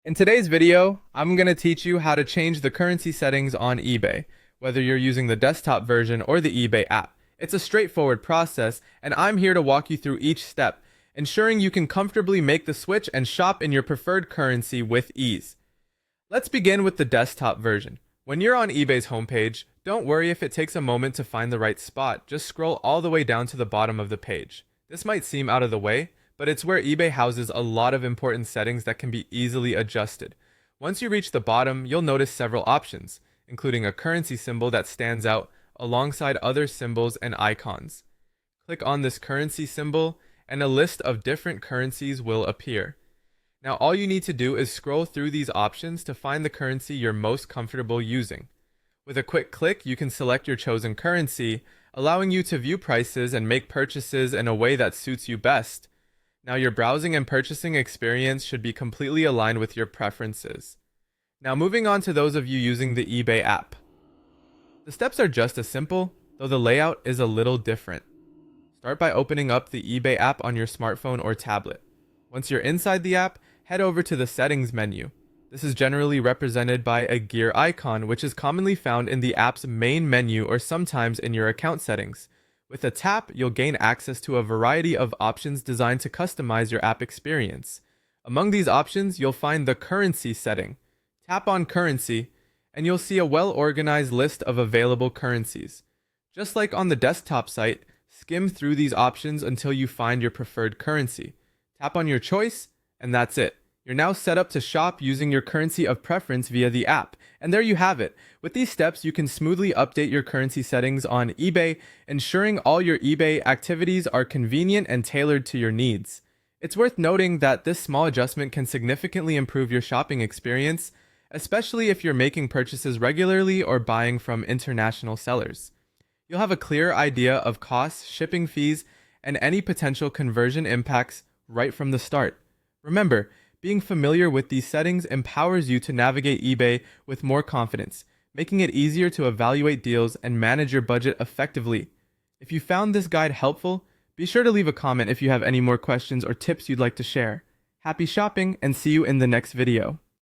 In today's video, I'm going to teach you how to change the currency settings on eBay, whether you're using the desktop version or the eBay app. It's a straightforward process, and I'm here to walk you through each step, ensuring you can comfortably make the switch and shop in your preferred currency with ease. Let's begin with the desktop version. When you're on eBay's homepage, don't worry if it takes a moment to find the right spot. Just scroll all the way down to the bottom of the page. This might seem out of the way, but it's where eBay houses a lot of important settings that can be easily adjusted. Once you reach the bottom, you'll notice several options, including a currency symbol that stands out alongside other symbols and icons. Click on this currency symbol, and a list of different currencies will appear. Now all you need to do is scroll through these options to find the currency you're most comfortable using. With a quick click, you can select your chosen currency, allowing you to view prices and make purchases in a way that suits you best. Now your browsing and purchasing experience should be completely aligned with your preferences. Now moving on to those of you using the eBay app. The steps are just as simple, though the layout is a little different. Start by opening up the eBay app on your smartphone or tablet. Once you're inside the app, head over to the settings menu. This is generally represented by a gear icon, which is commonly found in the app's main menu or sometimes in your account settings. With a tap, you'll gain access to a variety of options designed to customize your app experience. Among these options, you'll find the currency setting. Tap on currency, and you'll see a well-organized list of available currencies. Just like on the desktop site, skim through these options until you find your preferred currency. Tap on your choice, and that's it. You're now set up to shop using your currency of preference via the app. And there you have it. With these steps, you can smoothly update your currency settings on eBay, ensuring all your eBay activities are convenient and tailored to your needs. It's worth noting that this small adjustment can significantly improve your shopping experience, especially if you're making purchases regularly or buying from international sellers. You'll have a clear idea of costs, shipping fees, and any potential conversion impacts right from the start. Remember, being familiar with these settings empowers you to navigate eBay with more confidence, making it easier to evaluate deals and manage your budget effectively. If you found this guide helpful, be sure to leave a comment if you have any more questions or tips you'd like to share. Happy shopping, and see you in the next video.